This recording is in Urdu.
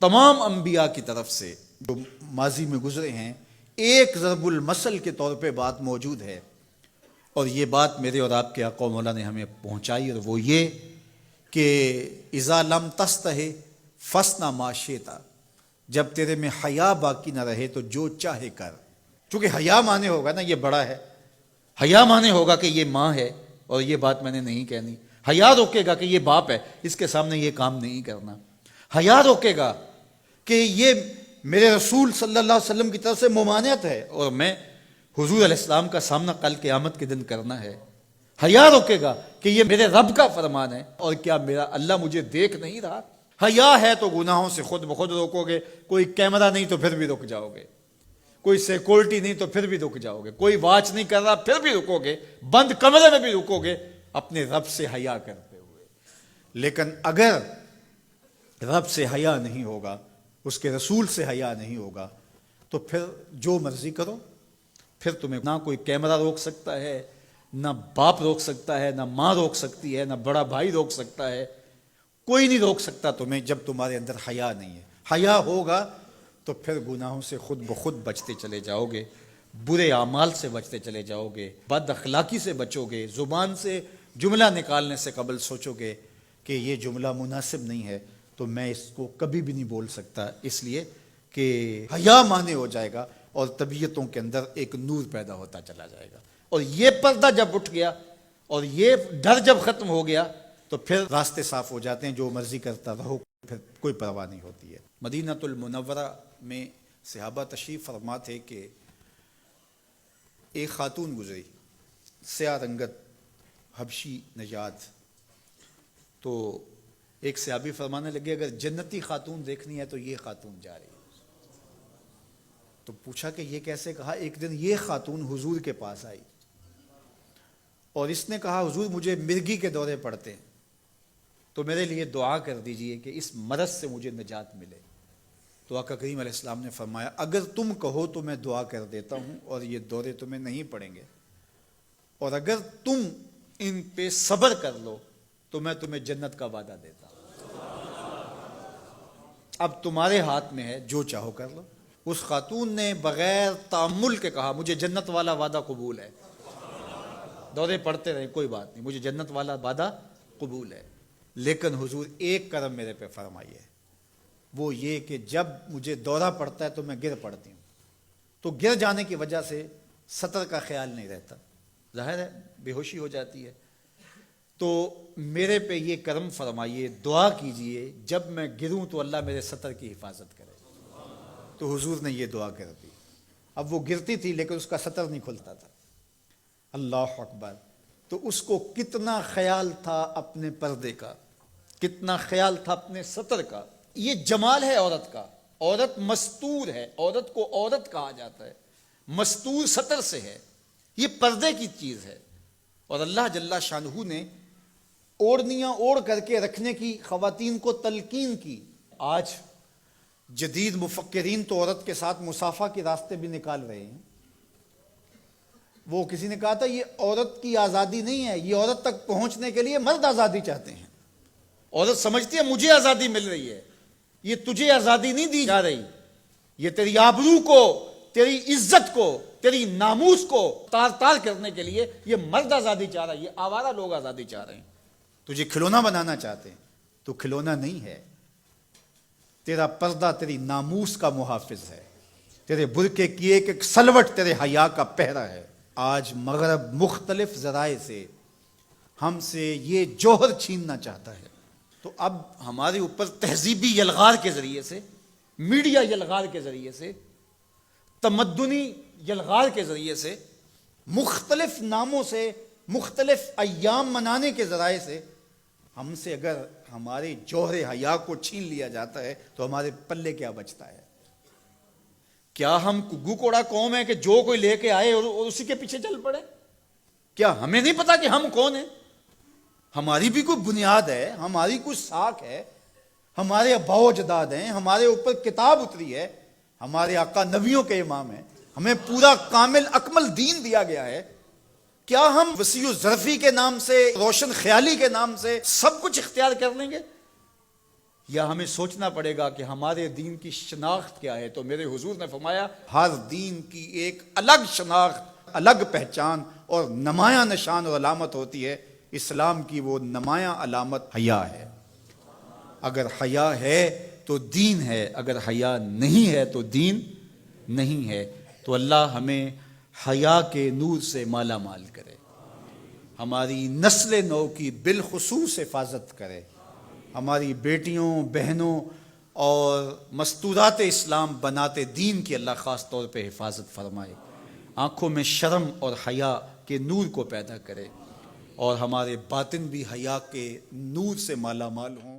تمام انبیاء کی طرف سے جو ماضی میں گزرے ہیں ایک ضرب المثل کے طور پہ بات موجود ہے، اور یہ بات میرے اور آپ کے آقا مولا نے ہمیں پہنچائی، اور وہ یہ کہ اذا لم تستحی فاصنع ما شئت، جب تیرے میں حیا باقی نہ رہے تو جو چاہے کر. چونکہ حیا مانے ہوگا نا یہ بڑا ہے، حیا مانے ہوگا کہ یہ ماں ہے اور یہ بات میں نے نہیں کہنی، حیا روکے گا کہ یہ باپ ہے اس کے سامنے یہ کام نہیں کرنا، حیا روکے گا کہ یہ میرے رسول صلی اللہ علیہ وسلم کی طرف سے ممانعت ہے اور میں حضور علیہ السلام کا سامنا کل قیامت کے دن کرنا ہے، حیا روکے گا کہ یہ میرے رب کا فرمان ہے اور کیا میرا اللہ مجھے دیکھ نہیں رہا. حیا ہے تو گناہوں سے خود بخود روکو گے، کوئی کیمرہ نہیں تو پھر بھی رک جاؤ گے، کوئی سیکورٹی نہیں تو پھر بھی رک جاؤ گے، کوئی واچ نہیں کر رہا پھر بھی رکو گے، بند کمرے میں بھی رکو گے اپنے رب سے حیا کرتے ہوئے. لیکن اگر رب سے حیا نہیں ہوگا، اس کے رسول سے حیا نہیں ہوگا، تو پھر جو مرضی کرو، پھر تمہیں نہ کوئی کیمرہ روک سکتا ہے، نہ باپ روک سکتا ہے، نہ ماں روک سکتی ہے، نہ بڑا بھائی روک سکتا ہے، کوئی نہیں روک سکتا تمہیں جب تمہارے اندر حیا نہیں ہے. حیا ہوگا تو پھر گناہوں سے خود بخود بچتے چلے جاؤ گے، برے اعمال سے بچتے چلے جاؤ گے، بد اخلاقی سے بچو گے، زبان سے جملہ نکالنے سے قبل سوچو گے کہ یہ جملہ مناسب نہیں ہے تو میں اس کو کبھی بھی نہیں بول سکتا، اس لیے کہ حیا مانے ہو جائے گا اور طبیعتوں کے اندر ایک نور پیدا ہوتا چلا جائے گا. اور یہ پردہ جب اٹھ گیا اور یہ ڈر جب ختم ہو گیا تو پھر راستے صاف ہو جاتے ہیں، جو مرضی کرتا رہو، پھر کوئی پرواہ نہیں ہوتی ہے. مدینہ المنورہ میں صحابہ تشریف فرما تھے کہ ایک خاتون گزری، سیاہ رنگت، حبشی نژاد. تو ایک صحابی فرمانے لگے اگر جنتی خاتون دیکھنی ہے تو یہ خاتون جا رہی ہے. تو پوچھا کہ یہ کیسے؟ کہا ایک دن یہ خاتون حضور کے پاس آئی اور اس نے کہا حضور مجھے مرگی کے دورے پڑتے ہیں تو میرے لیے دعا کر دیجئے کہ اس مرض سے مجھے نجات ملے. تو آقا کریم علیہ السلام نے فرمایا اگر تم کہو تو میں دعا کر دیتا ہوں اور یہ دورے تمہیں نہیں پڑیں گے، اور اگر تم ان پہ صبر کر لو تو میں تمہیں جنت کا وعدہ دیتا ہوں. اب تمہارے ہاتھ میں ہے، جو چاہو کر لو. اس خاتون نے بغیر تأمل کے کہا مجھے جنت والا وعدہ قبول ہے، دورے پڑتے رہے کوئی بات نہیں، مجھے جنت والا وعدہ قبول ہے، لیکن حضور ایک کرم میرے پہ فرمائیے، وہ یہ کہ جب مجھے دورہ پڑتا ہے تو میں گر پڑتی ہوں، تو گر جانے کی وجہ سے سطر کا خیال نہیں رہتا، ظاہر ہے بے ہوشی ہو جاتی ہے، تو میرے پہ یہ کرم فرمائیے، دعا کیجئے جب میں گروں تو اللہ میرے سطر کی حفاظت کرے. تو حضور نے یہ دعا کر دی. اب وہ گرتی تھی لیکن اس کا سطر نہیں کھلتا تھا. اللہ اکبر. تو اس کو کتنا خیال تھا اپنے پردے کا، کتنا خیال تھا اپنے سطر کا. یہ جمال ہے عورت کا، عورت مستور ہے، عورت کو عورت کہا جاتا ہے، مستور سطر سے ہے، یہ پردے کی چیز ہے. اور اللہ جل شانہ نے اوڑھنیاں اوڑھ کر کے رکھنے کی خواتین کو تلقین کی. آج جدید مفکرین تو عورت کے ساتھ مصافحہ کے راستے بھی نکال رہے ہیں. وہ کسی نے کہا تھا یہ عورت کی آزادی نہیں ہے، یہ عورت تک پہنچنے کے لیے مرد آزادی چاہتے ہیں. عورت سمجھتی ہے مجھے آزادی مل رہی ہے، یہ تجھے آزادی نہیں دی جا رہی، یہ تیری آبرو کو، تیری عزت کو، تیری ناموس کو تار تار کرنے کے لیے یہ مرد آزادی چاہ رہا ہے، یہ آوارہ لوگ آزادی چاہ رہے ہیں. تجھے کھلونا بنانا چاہتے ہیں، تو کھلونا نہیں ہے. تیرا پردہ تیری ناموس کا محافظ ہے، تیرے برقعے کی ایک ایک سلوٹ تیرے حیا کا پہرا ہے. آج مغرب مختلف ذرائع سے ہم سے یہ جوہر چھیننا چاہتا ہے. تو اب ہمارے اوپر تہذیبی یلغار کے ذریعے سے، میڈیا یلغار کے ذریعے سے، تمدنی یلغار کے ذریعے سے، مختلف ناموں سے، مختلف ایام منانے کے ذرائع سے ہم سے اگر ہمارے جوہر حیا کو چھین لیا جاتا ہے تو ہمارے پلے کیا بچتا ہے؟ کیا ہم گو کوڑا قوم ہے کہ جو کوئی لے کے آئے اور اسی کے پیچھے چل پڑے؟ کیا ہمیں نہیں پتا کہ ہم کون ہیں؟ ہماری بھی کوئی بنیاد ہے، ہماری کوئی ساکھ ہے، ہمارے آباء و اجداد ہیں، ہمارے اوپر کتاب اتری ہے، ہمارے آقا نبیوں کے امام ہیں، ہمیں پورا کامل اکمل دین دیا گیا ہے. کیا ہم وسیع ظرفی کے نام سے، روشن خیالی کے نام سے سب کچھ اختیار کر لیں گے؟ یا ہمیں سوچنا پڑے گا کہ ہمارے دین کی شناخت کیا ہے؟ تو میرے حضور نے فرمایا ہر دین کی ایک الگ شناخت، الگ پہچان اور نمایاں نشان اور علامت ہوتی ہے۔ اسلام کی وہ نمایاں علامت حیا ہے۔ اگر حیا ہے تو دین ہے، اگر حیا نہیں ہے تو دین نہیں ہے۔ تو اللہ ہمیں حیا کے نور سے مالا مال کرے، ہماری نسل نو کی بالخصوص حفاظت کرے، ہماری بیٹیوں، بہنوں اور مستورات اسلام بناتے دین کی اللہ خاص طور پہ حفاظت فرمائے، آنکھوں میں شرم اور حیا کے نور کو پیدا کرے، اور ہمارے باطن بھی حیا کے نور سے مالا مال ہوں۔